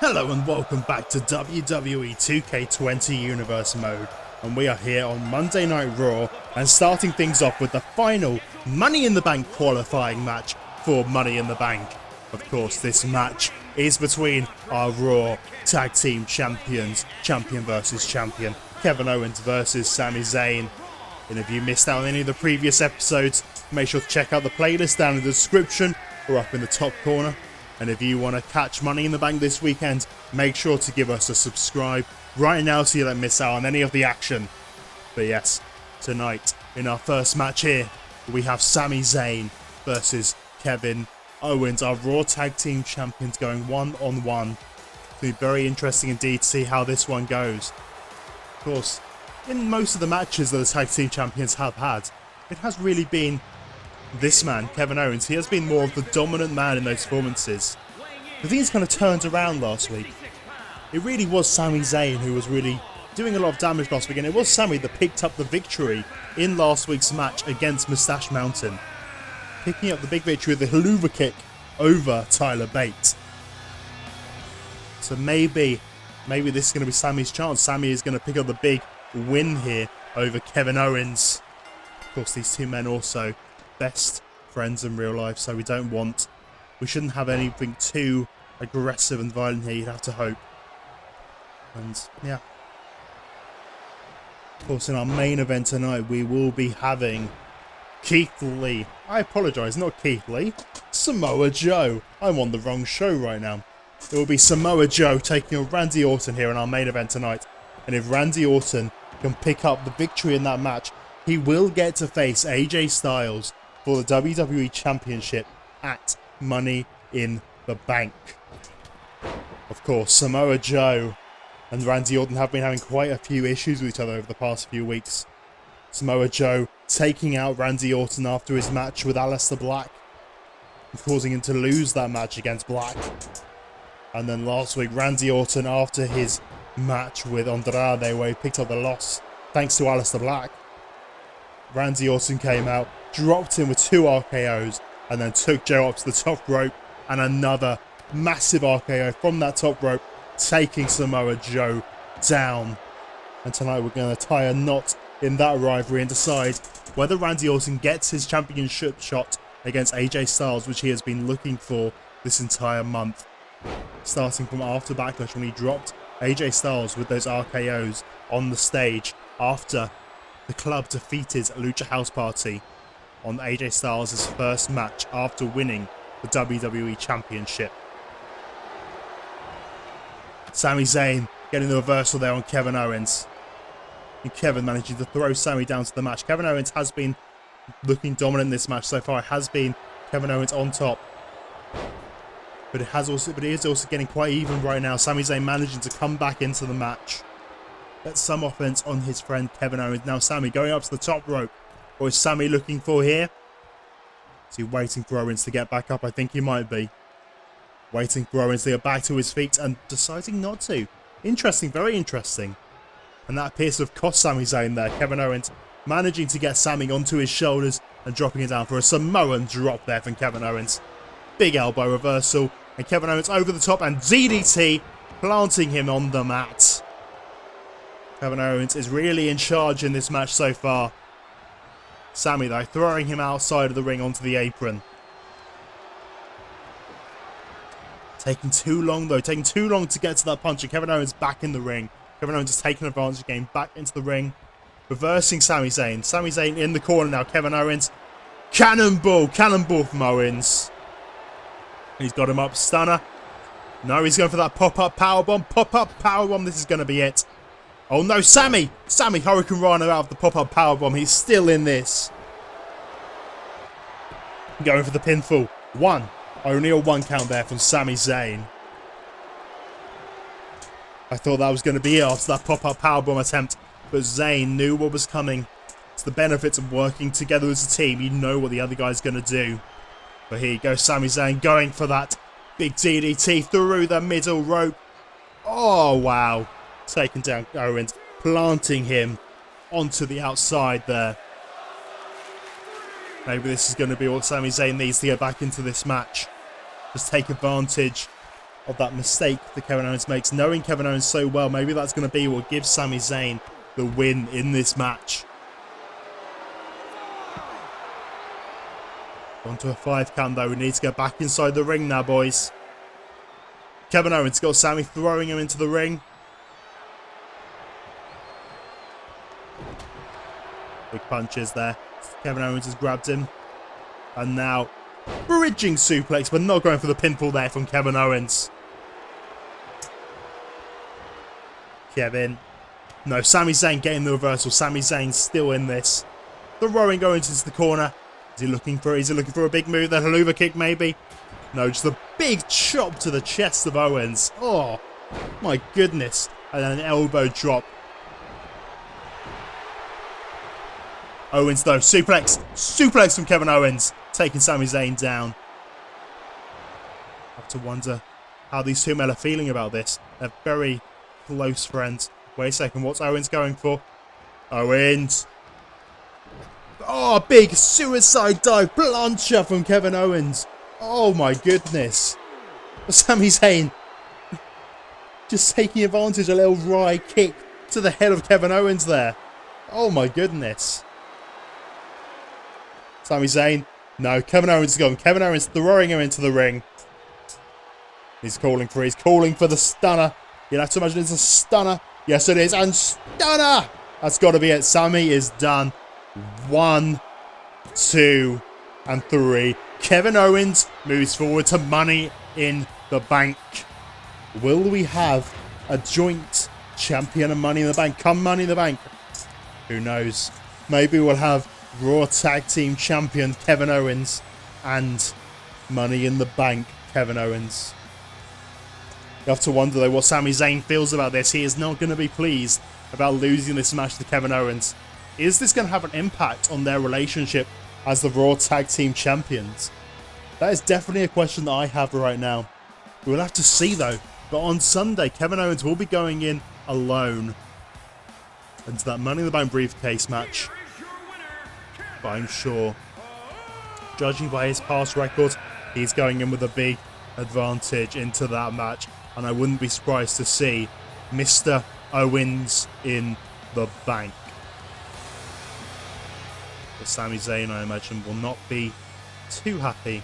Hello and welcome back to WWE 2K20 Universe Mode, and we are here on Monday Night Raw and starting things off with the final Money in the Bank qualifying match for Money in the Bank. Of course, this match is between our Raw Tag Team Champions, Champion versus Champion, Kevin Owens versus Sami Zayn. And if you missed out on any of the previous episodes, make sure to check out the playlist down in the description or up in the top corner. And if you want to catch Money in the Bank this weekend, make sure to give us a subscribe right now so you don't miss out on any of the action. But yes, tonight, in our first match here, we have Sami Zayn versus Kevin Owens, our Raw Tag Team Champions, going one-on-one. It'll be very interesting indeed to see how this one goes. Of course, in most of the matches that the Tag Team Champions have had, it has really been this man, Kevin Owens. He has been more of the dominant man in those performances. The things kind of turned around last week. It really was Sami Zayn who was really doing a lot of damage last week, and it was Sami that picked up the victory in last week's match against Moustache Mountain. Picking up the big victory with the haluva kick over Tyler Bate. So maybe this is going to be Sami's chance. Sami is going to pick up the big win here over Kevin Owens. Of course, these two men also best friends in real life, so we shouldn't have anything too aggressive and violent here, you'd have to hope. And yeah, of course, in our main event tonight we will be having Keith Lee. I apologise, not Keith Lee, Samoa Joe. I'm on the wrong show right now. It will be Samoa Joe taking on Randy Orton here in our main event tonight, and if Randy Orton can pick up the victory in that match, he will get to face AJ Styles for the WWE Championship at Money in the Bank. Of course, Samoa Joe and Randy Orton have been having quite a few issues with each other over the past few weeks. Samoa Joe taking out Randy Orton after his match with Aleister Black and causing him to lose that match against Black. And then last week, Randy Orton, after his match with Andrade, where he picked up the loss thanks to Aleister Black, Randy Orton came out, dropped him with 2 RKOs, and then took Joe up to the top rope, and another massive RKO from that top rope, taking Samoa Joe down. And tonight we're going to tie a knot in that rivalry and decide whether Randy Orton gets his championship shot against AJ Styles, which he has been looking for this entire month. Starting from after Backlash, when he dropped AJ Styles with those RKOs on the stage after the club defeated Lucha House Party on AJ Styles' first match after winning the WWE Championship. Sami Zayn getting the reversal there on Kevin Owens. And Kevin managing to throw Sami down to the match. Kevin Owens has been looking dominant in this match so far. It has been Kevin Owens on top. But it is also getting quite even right now. Sami Zayn managing to come back into the match. Get some offense on his friend Kevin Owens. Now Sami going up to the top rope. What is Sami looking for here? Is he waiting for Owens to get back up? I think he might be. Waiting for Owens to get back to his feet and deciding not to. Interesting, very interesting. And that appears to have cost Sami Zayn there. Kevin Owens managing to get Sami onto his shoulders and dropping it down for a Samoan drop there from Kevin Owens. Big elbow reversal. And Kevin Owens over the top and DDT, planting him on the mat. Kevin Owens is really in charge in this match so far. Sami, though, throwing him outside of the ring onto the apron. Taking too long, though. Taking too long to get to that punch. And Kevin Owens back in the ring. Kevin Owens is taking advantage again. Back into the ring. Reversing Sami Zayn. Sami Zayn in the corner now. Kevin Owens. Cannonball. Cannonball from Owens. He's got him up. Stunner. No, he's going for that pop-up powerbomb. Pop-up powerbomb. This is going to be it. Oh no, Sami! Sami Hurricane Rana out of the pop-up powerbomb. He's still in this. Going for the pinfall. One. Only a 1 count there from Sami Zayn. I thought that was going to be it after that pop-up powerbomb attempt. But Zayn knew what was coming. It's the benefits of working together as a team. You know what the other guy's going to do. But here goes Sami Zayn going for that big DDT through the middle rope. Oh, wow. Taking down Owens, planting him onto the outside there. Maybe this is going to be what Sami Zayn needs to get back into this match. Just take advantage of that mistake that Kevin Owens makes. Knowing Kevin Owens so well, maybe that's going to be what gives Sami Zayn the win in this match. Onto a 5 count though. We need to get back inside the ring now, boys. Kevin Owens got Sami throwing him into the ring. Big punches there. Kevin Owens has grabbed him. And now, bridging suplex, but not going for the pinfall there from Kevin Owens. Kevin. No, Sami Zayn getting the reversal. Sami Zayn still in this. Throwing Owens into the corner. Is he looking for a big move? The haluva kick maybe? No, just a big chop to the chest of Owens. Oh, my goodness. And then an elbow drop. Owens though, suplex from Kevin Owens, taking Sami Zayn down. I have to wonder how these two men are feeling about this. They're very close friends. Wait a second, what's Owens going for? Owens. Oh, big suicide dive plancher from Kevin Owens. Oh my goodness. Sami Zayn just taking advantage, a little wry kick to the head of Kevin Owens there. Oh my goodness. Sami Zayn. No, Kevin Owens is gone. Kevin Owens throwing him into the ring. He's calling for the stunner. You'll have to imagine it's a stunner. Yes, it is. And stunner! That's got to be it. Sami is done. 1, 2, and 3. Kevin Owens moves forward to Money in the Bank. Will we have a joint champion of Money in the Bank? Come Money in the Bank. Who knows? Maybe we'll have Raw Tag Team Champion Kevin Owens and Money in the Bank Kevin Owens. You have to wonder though what Sami Zayn feels about this. He is not going to be pleased about losing this match to Kevin Owens. Is this going to have an impact on their relationship as the Raw Tag Team Champions? That is definitely a question that I have right now. We'll have to see though. But on Sunday, Kevin Owens will be going in alone into that Money in the Bank briefcase match. But I'm sure, judging by his past record, he's going in with a big advantage into that match. And I wouldn't be surprised to see Mr. Owens in the Bank. But Sami Zayn, I imagine, will not be too happy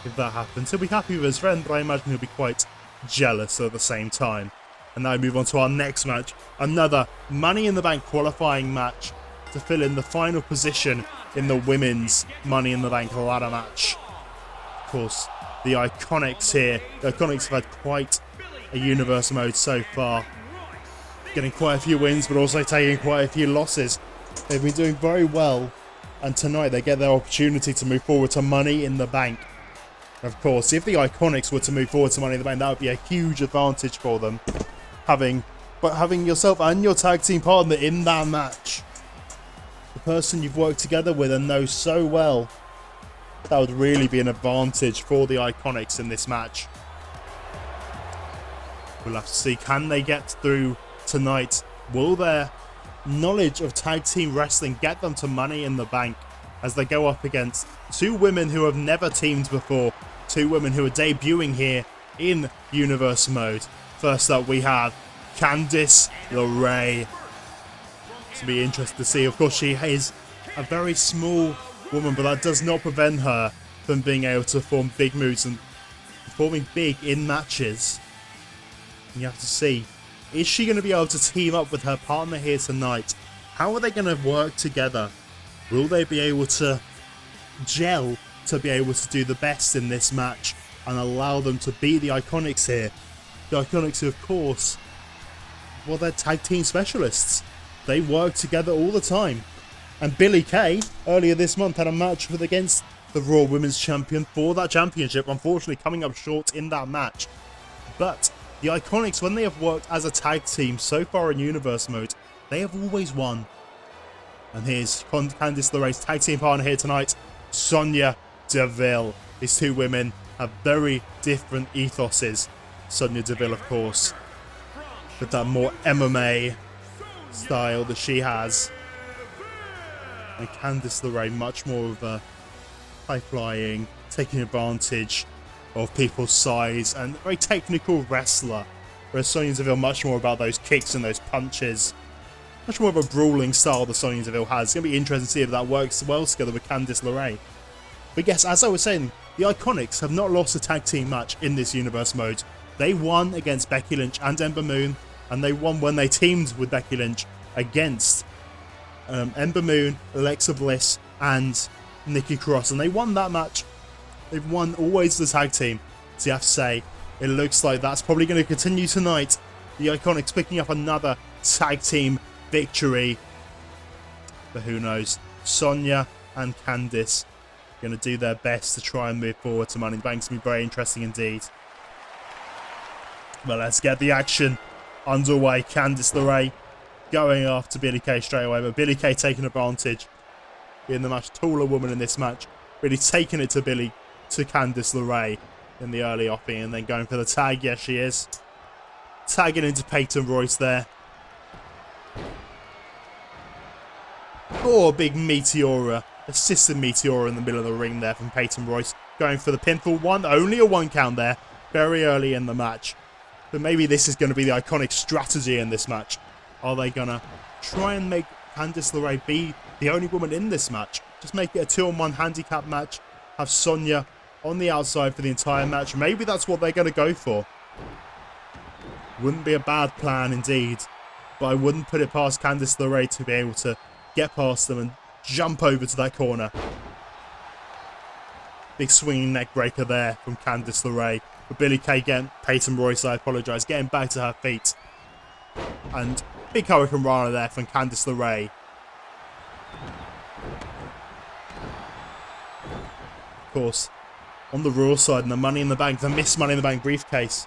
if that happens. He'll be happy with his friend, but I imagine he'll be quite jealous at the same time. And now we move on to our next match. Another Money in the Bank qualifying match to fill in the final position in the women's Money in the Bank ladder match. Of course, the Iconics here. The Iconics have had quite a universe mode so far. Getting quite a few wins, but also taking quite a few losses. They've been doing very well. And tonight they get their opportunity to move forward to Money in the Bank. Of course, if the Iconics were to move forward to Money in the Bank, that would be a huge advantage for them. Having yourself and your tag team partner in that match. The person you've worked together with and know so well. That would really be an advantage for the Iconics in this match. We'll have to see, can they get through tonight? Will their knowledge of tag team wrestling get them to Money in the Bank as they go up against two women who have never teamed before? Two women who are debuting here in Universe Mode. First up we have Candice LeRea. To be interested to see. Of course, she is a very small woman, but that does not prevent her from being able to perform big moves and performing big in matches. And you have to see, is she going to be able to team up with her partner here tonight? How are they going to work together? Will they be able to gel to be able to do the best in this match and allow them to beat the Iconics here? The Iconics, of course, well, they're tag team specialists. They work together all the time. And Billie Kay, earlier this month, had a match against the Raw Women's Champion for that championship, unfortunately coming up short in that match. But the Iconics, when they have worked as a tag team so far in Universe Mode, they have always won. And here's Candice LeRae's tag team partner here tonight, Sonya Deville. These two women have very different ethoses. Sonya Deville, of course, with that more MMA style that she has. And Candice LeRae, much more of a high-flying, taking advantage of people's size and a very technical wrestler. Whereas Sonya Deville much more about those kicks and those punches. Much more of a brawling style that Sonya Deville has. It's going to be interesting to see if that works well together with Candice LeRea. But yes, as I was saying, the Iconics have not lost a tag team match in this universe mode. They won against Becky Lynch and Ember Moon, and they won when they teamed with Becky Lynch against Ember Moon, Alexa Bliss, and Nikki Cross, and they won that match. They've won always the tag team. So you have to say, it looks like that's probably going to continue tonight. The Iconics picking up another tag team victory. But who knows? Sonya and Candice are going to do their best to try and move forward to Money in the Bank. It's going to be very interesting indeed. But let's get the action underway. Candice LeRea going after Billie Kay straight away, but Billie Kay taking advantage, being the much taller woman in this match, really taking it to Candice LeRea in the early offing, and then going for the tag. Yes, she is tagging into Peyton Royce there. Oh, big Meteora, assisted Meteora in the middle of the ring there from Peyton Royce, going for the pinfall. Only a 1 count there, very early in the match. But maybe this is going to be the Iconic strategy in this match. Are they going to try and make Candice LeRea be the only woman in this match? Just make it a 2-on-1 handicap match. Have Sonya on the outside for the entire match. Maybe that's what they're going to go for. Wouldn't be a bad plan indeed. But I wouldn't put it past Candice LeRea to be able to get past them and jump over to that corner. Big swinging neck breaker there from Candice LeRea. But Billie Kay getting, Peyton Royce, I apologise, getting back to her feet. And big Hurricane Rana there from Candice LeRea. Of course, on the Raw side and the Money in the Bank, the missed Money in the Bank briefcase,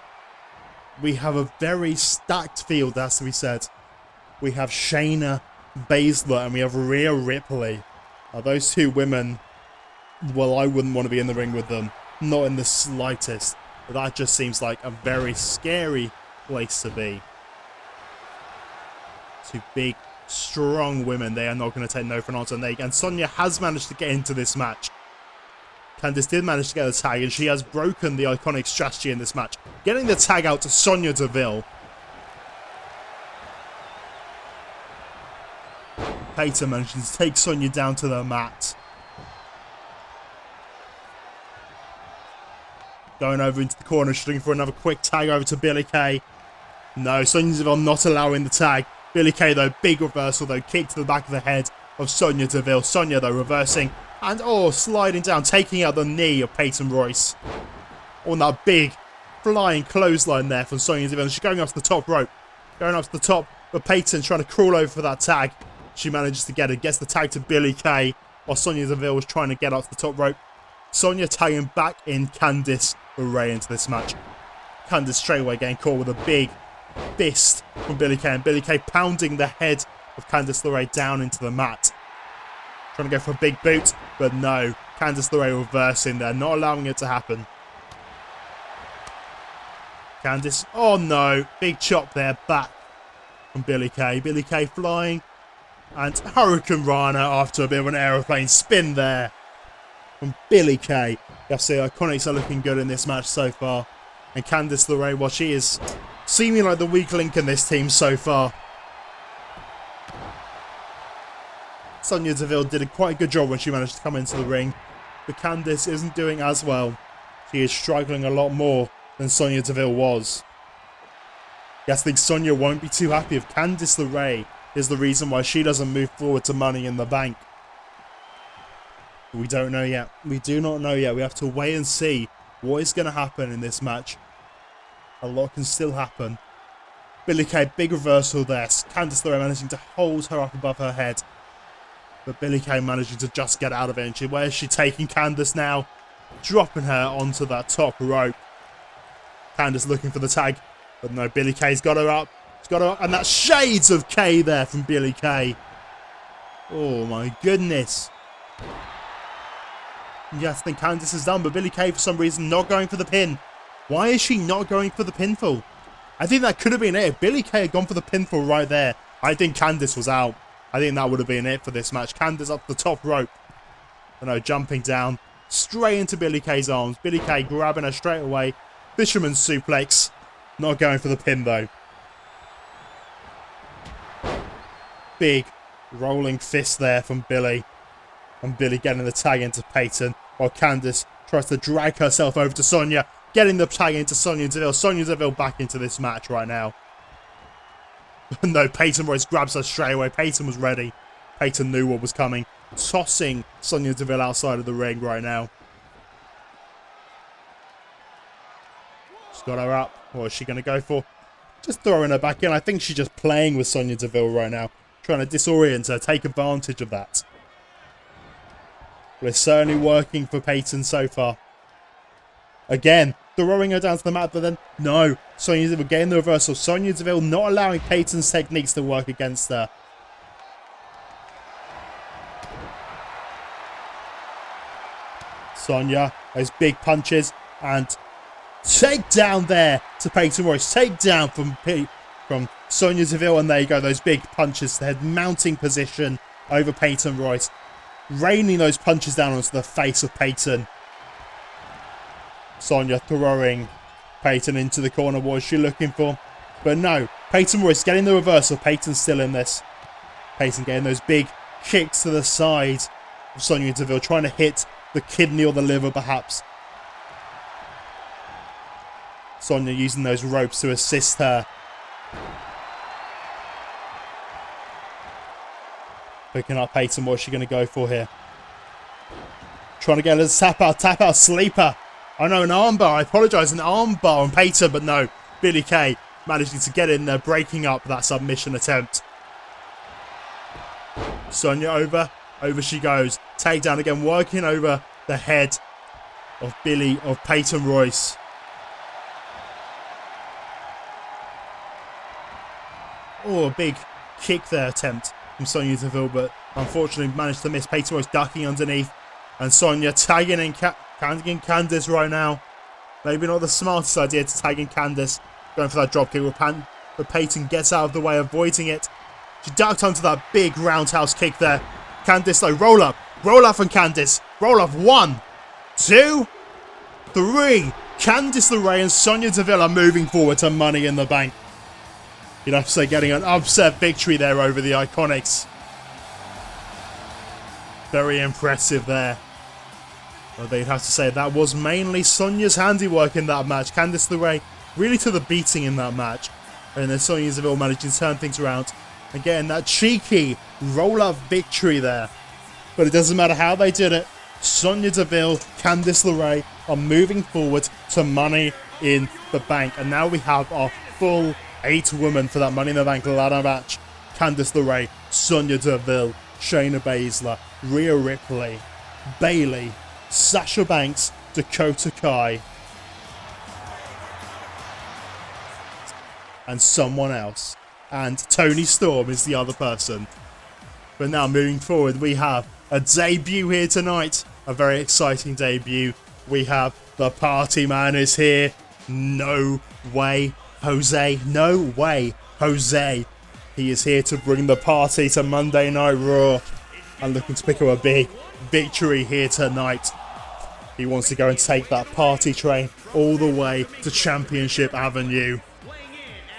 we have a very stacked field, has to be said. We have Shayna Baszler and we have Rhea Ripley. Now, those two women, well, I wouldn't want to be in the ring with them. Not in the slightest. But that just seems like a very scary place to be. Two big, strong women. They are not going to take no for an answer. And Sonya has managed to get into this match. Candice did manage to get a tag, and she has broken the Iconic strategy in this match, getting the tag out to Sonya Deville. Peyton managing to take Sonya down to the mat. Going over into the corner, she's looking for another quick tag over to Billie Kay. No, Sonya Deville not allowing the tag. Billie Kay, though, big reversal, though, kick to the back of the head of Sonya Deville. Sonya, though, reversing and, sliding down, taking out the knee of Peyton Royce. On that big flying clothesline there from Sonya Deville. She's going up to the top rope. Going up to the top, but Peyton trying to crawl over for that tag. She manages to get it, gets the tag to Billie Kay, while Sonya Deville was trying to get up to the top rope. Sonya tagging back in Candice LeRea into this match. Candice straight away getting caught with a big fist from Billie Kay, and Billie Kay pounding the head of Candice LeRea down into the mat. Trying to go for a big boot, but no. Candice LeRea reversing there, not allowing it to happen. Candice, oh no, big chop there, back from Billie Kay. Billie Kay flying, and Hurricane Rana after a bit of an aeroplane spin there from Billie Kay. You have to say, Iconics are looking good in this match so far. And Candice LeRea, well, she is seeming like the weak link in this team so far. Sonya Deville did a quite a good job when she managed to come into the ring. But Candice isn't doing as well. She is struggling a lot more than Sonya Deville was. Yes, I think Sonya won't be too happy if Candice LeRea is the reason why she doesn't move forward to Money in the Bank. We don't know yet. We do not know yet. We have to wait and see what is going to happen in this match. A lot can still happen. Billie Kay, big reversal there. Candice LeRea managing to hold her up above her head. But Billie Kay managing to just get out of it. And where is she taking Candice now? Dropping her onto that top rope. Candice looking for the tag. But no, Billie Kay's got her up. She's got her up. And that's shades of Kay there from Billie Kay. Oh my goodness. Yes, I think Candice is done. But Billie Kay, for some reason, not going for the pin. Why is she not going for the pinfall? I think that could have been it. If Billie Kay had gone for the pinfall right there, I think Candice was out. I think that would have been it for this match. Candice up the top rope. But no, jumping down. straight into Billie Kay's arms. Billie Kay grabbing her straight away. Fisherman's suplex. Not going for the pin though. Big rolling fist there from Billie. And Billie getting the tag into Peyton. While Candice tries to drag herself over to Sonya. Getting the tag into Sonya Deville. Sonya Deville back into this match right now. No, Peyton Royce grabs her straight away. Peyton was ready. Peyton knew what was coming. Tossing Sonya Deville outside of the ring right now. She's got her up. What is she going to go for? Just throwing her back in. I think she's just playing with Sonya Deville right now. Trying to disorient her. Take advantage of that. But it's certainly working for Peyton so far. Again, throwing her down to the mat, but then, no. Sonya Deville getting the reversal. Sonya Deville not allowing Peyton's techniques to work against her. Sonya, those big punches, and takedown there to Peyton Royce. Takedown from Sonya Deville, and there you go, those big punches to head, mounting position over Peyton Royce. Raining those punches down onto the face of Peyton. Sonya throwing Peyton into the corner. What is she looking for? But no, Peyton Royce getting the reversal. Peyton's still in this. Peyton getting those big kicks to the side of Sonya Deville, trying to hit the kidney or the liver perhaps. Sonya using those ropes to assist her. Picking up Peyton, what's she going to go for here? Trying to get a tap out, sleeper. Oh no, an armbar. I apologise, an armbar on Peyton, but no. Billie Kay managing to get in there, breaking up that submission attempt. Sonya over. Over she goes. Takedown again, working over the head of Peyton Royce. Oh, a big kick there attempt from Sonya Deville, but unfortunately managed to miss. Peyton Royce ducking underneath. And Sonya tagging in Candice right now. Maybe not the smartest idea to tag in Candice. Going for that dropkick, but Peyton gets out of the way, avoiding it. She ducked onto that big roundhouse kick there. Candice though, roll up from Candice. Roll up, 1, 2, 3. Candice LeRea and Sonya Deville are moving forward to Money in the Bank. You'd have to say getting an upset victory there over the Iconics. Very impressive there. Well, they'd have to say that was mainly Sonya's handiwork in that match. Candice LeRea really took the beating in that match. And then Sonya Deville managing to turn things around. Again, that cheeky roll-up victory there. But it doesn't matter how they did it. Sonya Deville, Candice LeRea are moving forward to Money in the Bank. And now we have our full 8 women for that Money in the Bank ladder match. Candice LeRea, Sonya Deville, Shayna Baszler, Rhea Ripley, Bayley, Sasha Banks, Dakota Kai, and someone else. And Toni Storm is the other person. But now moving forward, we have a debut here tonight. A very exciting debut. We have the party man is here. No way, Jose. No way, Jose. He is here to bring the party to Monday Night Raw. And looking to pick up a big victory here tonight. He wants to go and take that party train all the way to Championship Avenue.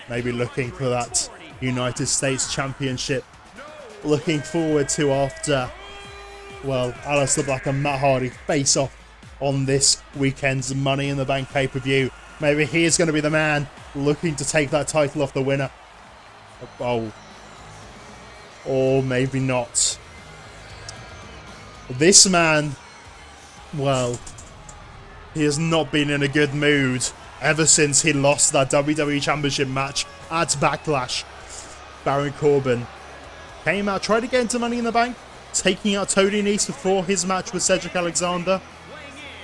Maybe looking for that United States Championship. Looking forward to after, well, Aleister Black and Matt Hardy face off on this weekend's Money in the Bank pay-per-view. Maybe he is going to be the man looking to take that title off the winner. Oh. Or maybe not. This man, well, he has not been in a good mood ever since he lost that WWE Championship match at Backlash. Baron Corbin came out, tried to get into Money in the Bank, taking out Tony Nese before his match with Cedric Alexander.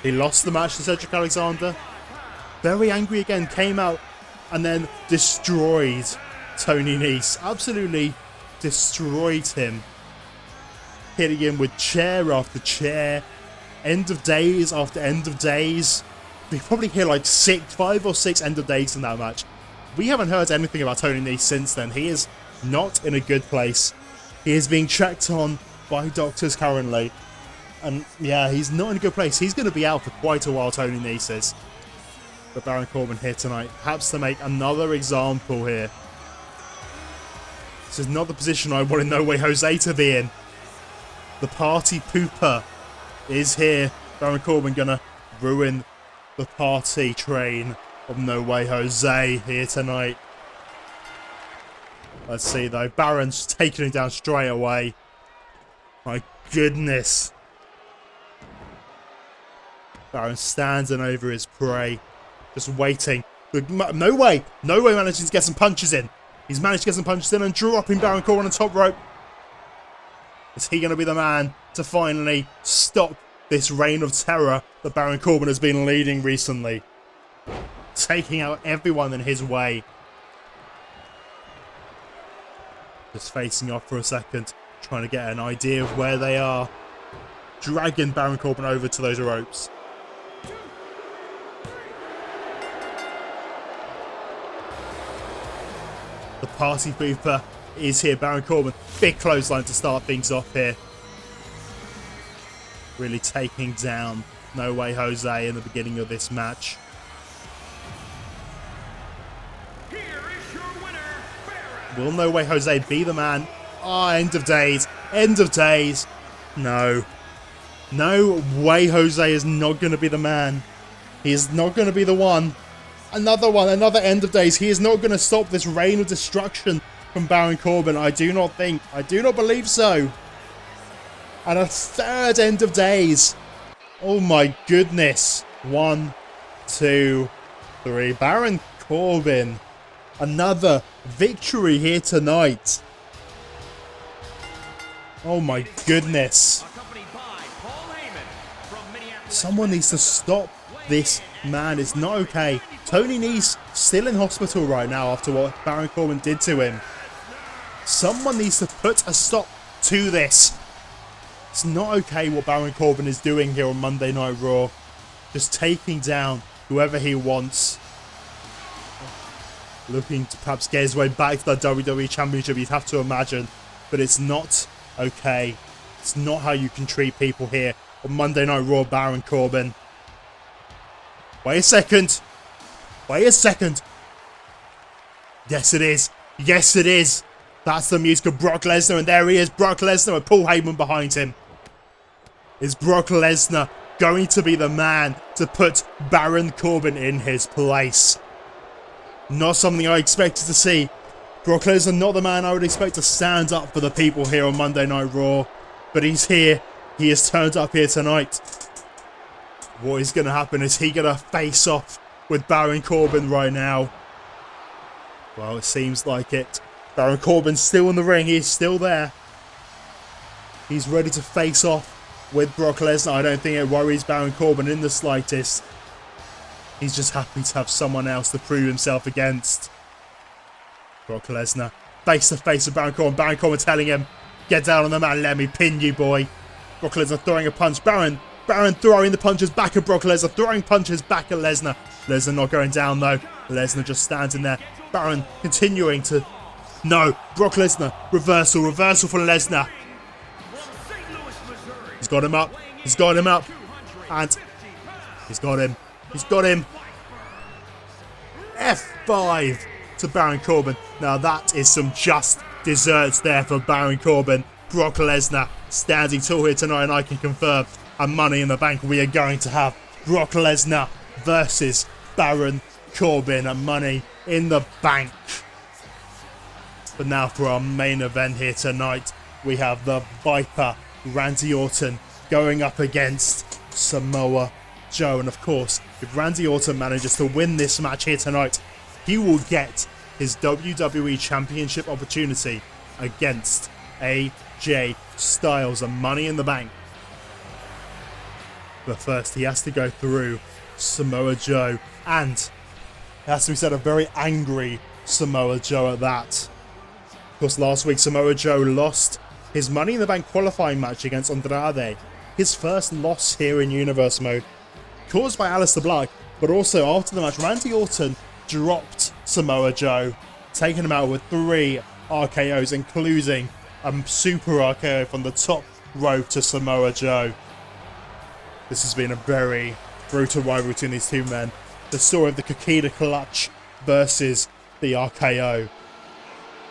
He lost the match to Cedric Alexander. Very angry again, came out and then destroyed Tony Nese. Absolutely destroyed him. Hitting him with chair after chair. End of days after end of days. We probably hear like 5 or 6 end of days in that match. We haven't heard anything about Tony Nese since then. He is not in a good place. He is being checked on by doctors currently. And yeah, he's not in a good place. He's going to be out for quite a while, Tony Nese says. But Baron Corbin here tonight, perhaps to make another example here. This is not the position I wanted No Way Jose to be in. The party pooper is here. Baron Corbin going to ruin the party train of No Way Jose here tonight. Let's see though. Baron's taking him down straight away. My goodness. Baron standing over his prey. Just waiting. No way. No way managing to get some punches in. He's managed to get some punches in and dropping Baron Corbin on the top rope. Is he going to be the man to finally stop this reign of terror that Baron Corbin has been leading recently? Taking out everyone in his way. Just facing off for a second. Trying to get an idea of where they are. Dragging Baron Corbin over to those ropes. The party pooper is here. Baron Corbin, big clothesline to start things off here. Really taking down No Way Jose in the beginning of this match. Here is your winner, Baron. Will No Way Jose be the man? Ah, end of days. End of days. No. No way Jose is not going to be the man. He is not going to be the one. Another one, another end of days. He is not going to stop this reign of destruction from Baron Corbin. I do not think. I do not believe so. And a third end of days. Oh my goodness. 1, 2, 3. Baron Corbin. Another victory here tonight. Oh my goodness. Someone needs to stop this man. It's not okay. Tony Nese still in hospital right now after what Baron Corbin did to him. Someone needs to put a stop to this. It's not okay what Baron Corbin is doing here on Monday Night Raw. Just taking down whoever he wants. Looking to perhaps get his way back to the WWE Championship, you'd have to imagine. But it's not okay. It's not how you can treat people here on Monday Night Raw, Baron Corbin. Wait a second. Wait a second. Yes, it is. Yes, it is. That's the music of Brock Lesnar, and there he is, Brock Lesnar with Paul Heyman behind him. Is Brock Lesnar going to be the man to put Baron Corbin in his place? Not something I expected to see. Brock Lesnar not the man I would expect to stand up for the people here on Monday Night Raw. But he's here. He has turned up here tonight. What is going to happen? Is he going to face off with Baron Corbin right now? Well, it seems like it. Baron Corbin's still in the ring. He's still there. He's ready to face off with Brock Lesnar. I don't think it worries Baron Corbin in the slightest. He's just happy to have someone else to prove himself against. Brock Lesnar face to face with Baron Corbin. Baron Corbin telling him, get down on the mat, let me pin you, boy. Brock Lesnar throwing a punch. Baron throwing the punches back at Brock Lesnar. Throwing punches back at Lesnar. Lesnar not going down though. Lesnar just standing there. Baron continuing to... No. Brock Lesnar. Reversal. Reversal for Lesnar. He's got him up. He's got him up. And he's got him. He's got him. F5 to Baron Corbin. Now that is some just desserts there for Baron Corbin. Brock Lesnar standing tall here tonight, and I can confirm at Money in the Bank we are going to have Brock Lesnar versus Baron Corbin at Money in the Bank. But now for our main event here tonight, we have the Viper, Randy Orton, going up against Samoa Joe. And of course, if Randy Orton manages to win this match here tonight, he will get his WWE Championship opportunity against AJ Styles and Money in the Bank. But first, he has to go through Samoa Joe, and it has to be said, a very angry Samoa Joe at that. Of course, last week Samoa Joe lost his Money in the Bank qualifying match against Andrade. His first loss here in Universe Mode, caused by Aleister Black, but also after the match, Randy Orton dropped Samoa Joe, taking him out with 3 RKOs, including a super RKO from the top rope to Samoa Joe. This has been a very brutal rivalry between these two men. The story of the Kikita Clutch versus the RKO.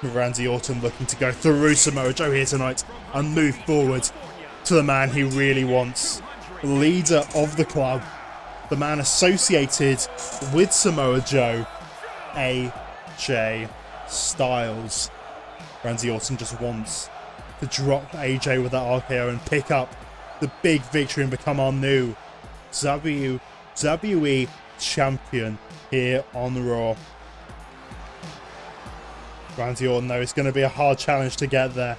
Randy Orton looking to go through Samoa Joe here tonight and move forward to the man he really wants. The leader of the club, the man associated with Samoa Joe, AJ Styles. Randy Orton just wants to drop AJ with that RKO and pick up the big victory and become our new WWE champion here on Raw. Randy Orton, though, it's going to be a hard challenge to get there.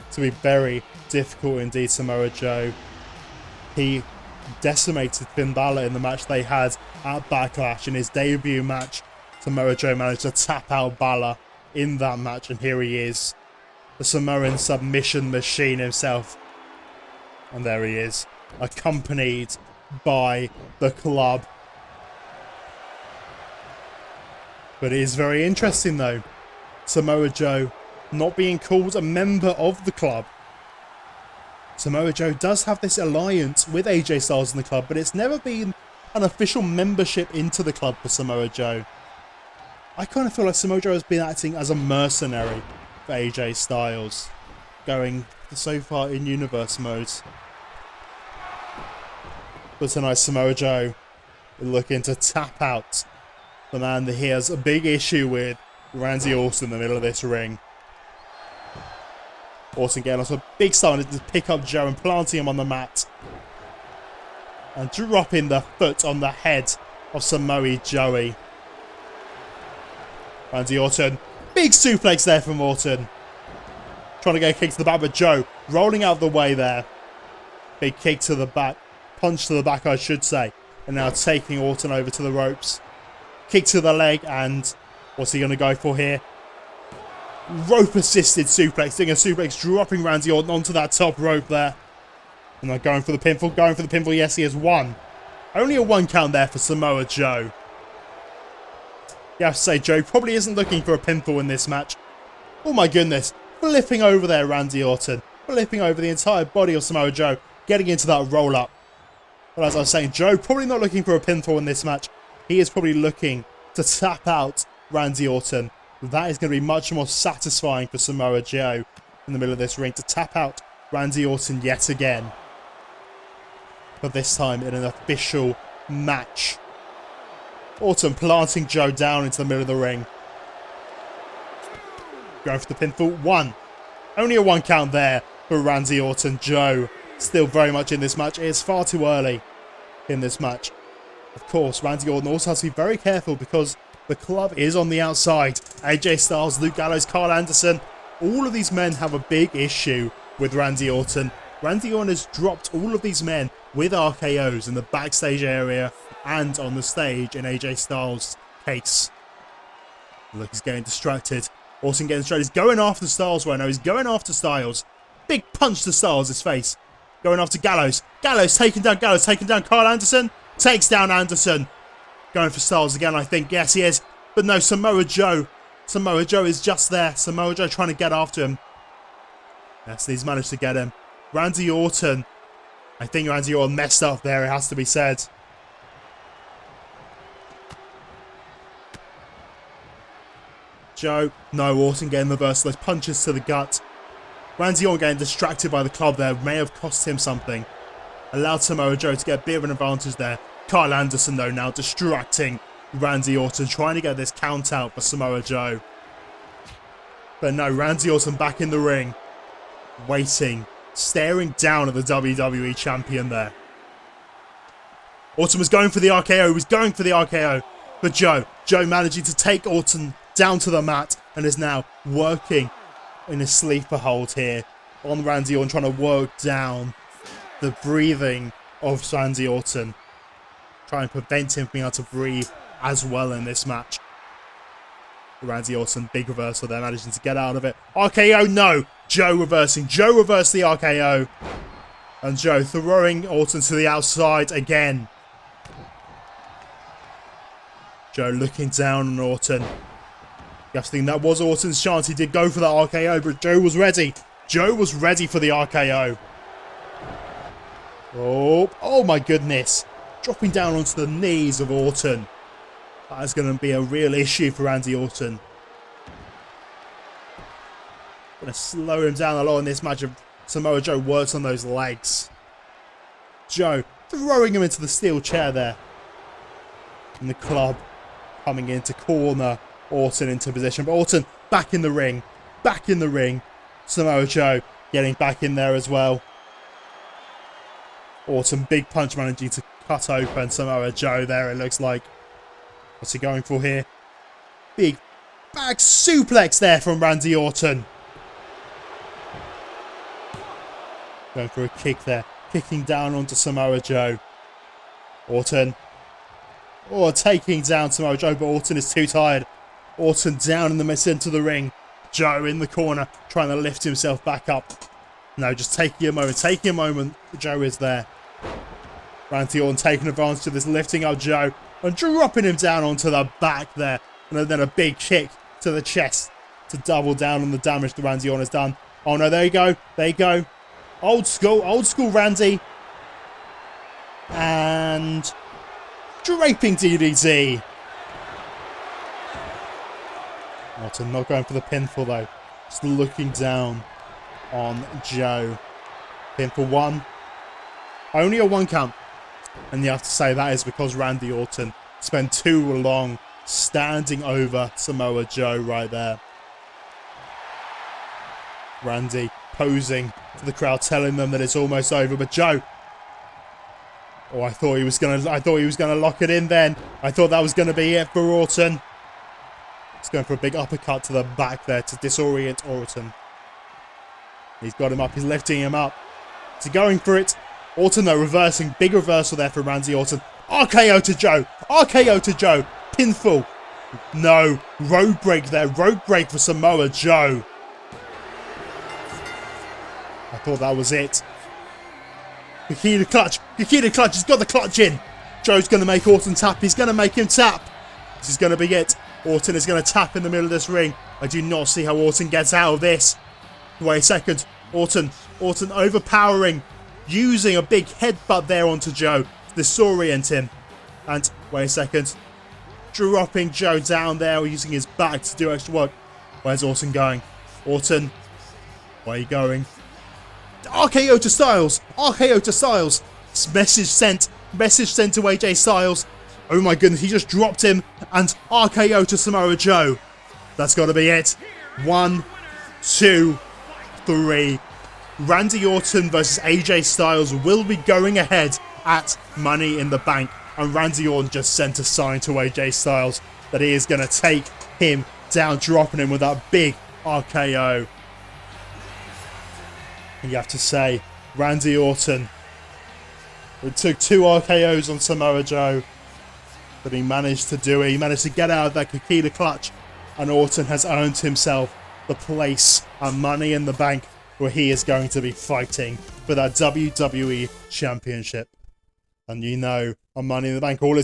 It's going to be very difficult indeed, Samoa Joe. He decimated Finn Balor in the match they had at Backlash. In his debut match, Samoa Joe managed to tap out Balor in that match, and here he is, the Samoan submission machine himself. And there he is, accompanied by the club. But it is very interesting, though, Samoa Joe not being called a member of the club. Samoa Joe does have this alliance with AJ Styles in the club, but it's never been an official membership into the club for Samoa Joe. I kind of feel like Samoa Joe has been acting as a mercenary for AJ Styles, going so far in universe mode. But tonight, Samoa Joe looking to tap out the man that he has a big issue with, Randy Orton, in the middle of this ring. Orton getting onto a big start to pick up Joe and planting him on the mat. And dropping the foot on the head of Samoa Joey. Randy Orton, big suplex there from Orton. Trying to get a kick to the back, but Joe rolling out of the way there. Big kick to the back. Punch to the back, I should say. And now taking Orton over to the ropes. Kick to the leg, and what's he going to go for here? Rope-assisted suplex. Doing a suplex, dropping Randy Orton onto that top rope there. And they're going for the pinfall. Going for the pinfall. Yes, he has one. Only a 1 count there for Samoa Joe. You have to say, Joe probably isn't looking for a pinfall in this match. Oh my goodness. Flipping over there, Randy Orton. Flipping over the entire body of Samoa Joe. Getting into that roll-up. But as I was saying, Joe probably not looking for a pinfall in this match. He is probably looking to tap out Randy Orton. That is going to be much more satisfying for Samoa Joe in the middle of this ring, to tap out Randy Orton yet again. But this time in an official match. Orton planting Joe down into the middle of the ring. Going for the pinfall. 1. Only a 1 count there for Randy Orton. Joe still very much in this match. It is far too early in this match. Of course, Randy Orton also has to be very careful because the club is on the outside. AJ Styles, Luke Gallows, Carl Anderson. All of these men have a big issue with Randy Orton. Randy Orton has dropped all of these men with RKOs in the backstage area and on the stage in AJ Styles' case. Look, he's getting distracted. Orton getting distracted. He's going after Styles right now. He's going after Styles. Big punch to Styles' face. Going after Gallows. Gallows taking down Gallows. Taking down Carl Anderson. Takes down Anderson. Going for Styles again, I think. Yes, he is. But no, Samoa Joe. Samoa Joe is just there. Samoa Joe trying to get after him. Yes, he's managed to get him. Randy Orton. I think Randy Orton messed up there, it has to be said. Joe. No, Orton getting the merciless punches to the gut. Randy Orton getting distracted by the club there. May have cost him something. Allowed Samoa Joe to get a bit of an advantage there. Carl Anderson, though, now distracting Randy Orton, trying to get this count out for Samoa Joe. But no, Randy Orton back in the ring. Waiting. Staring down at the WWE champion there. Orton was going for the RKO. He was going for the RKO. But Joe managing to take Orton down to the mat and is now working in a sleeper hold here on Randy Orton, trying to work down the breathing of Randy Orton. Try and prevent him from being able to breathe as well in this match. Randy Orton, big reversal there, managing to get out of it. RKO, no! Joe reversing. Joe reversed the RKO. And Joe throwing Orton to the outside again. Joe looking down on Orton. You have to think that was Orton's chance. He did go for that RKO, but Joe was ready. Joe was ready for the RKO. Oh my goodness. Dropping down onto the knees of Orton. That is going to be a real issue for Randy Orton. Going to slow him down a lot in this match. Samoa Joe works on those legs. Joe throwing him into the steel chair there. And the club coming in to corner Orton into position. But Orton back in the ring. Back in the ring. Samoa Joe getting back in there as well. Orton, big punch managing to cut open Samoa Joe there, it looks like. What's he going for here? Big back suplex there from Randy Orton. Going for a kick there. Kicking down onto Samoa Joe. Orton. Oh, taking down Samoa Joe, but Orton is too tired. Orton down in the center of the ring. Joe in the corner, trying to lift himself back up. No, just taking a moment. Taking a moment. Joe is there. Randy Orton taking advantage of this, lifting up Joe and dropping him down onto the back there. And then a big kick to the chest to double down on the damage that Randy Orton has done. Oh no, there you go. There you go. Old school Randy. And draping DDT. Orton not going for the pinfall though. Just looking down on Joe. Pin for one. Only a 1 count. And you have to say that is because Randy Orton spent too long standing over Samoa Joe right there. Randy posing to the crowd, telling them that it's almost over. But Joe, oh, I thought he was gonna lock it in then. I thought that was gonna be it for Orton. He's going for a big uppercut to the back there to disorient Orton. He's got him up. He's lifting him up. Is he going for it? Orton though reversing. Big reversal there from Randy Orton. RKO to Joe. RKO to Joe. Pinfall. No. Road break there. Road break for Samoa Joe. I thought that was it. Kikita clutch. Kikita clutch. He's got the clutch in. Joe's going to make Orton tap. He's going to make him tap. This is going to be it. Orton is going to tap in the middle of this ring. I do not see how Orton gets out of this. Wait a second. Orton overpowering. Using a big headbutt there onto Joe to disorient him. And wait a second. Dropping Joe down there, using his back to do extra work. Where's Orton going? Orton, where are you going? RKO to Styles. RKO to Styles. Message sent to AJ Styles. Oh my goodness, he just dropped him. And RKO to Samoa Joe. That's got to be it. 1, 2, 3. Randy Orton versus AJ Styles will be going ahead at Money in the Bank. And Randy Orton just sent a sign to AJ Styles that he is going to take him down, dropping him with that big RKO. And you have to say, Randy Orton, it took 2 RKOs on Samoa Joe, but he managed to do it. He managed to get out of that Kikita clutch, and Orton has earned himself the place at Money in the Bank, where he is going to be fighting for that WWE Championship. And you know, on Money in the Bank, all is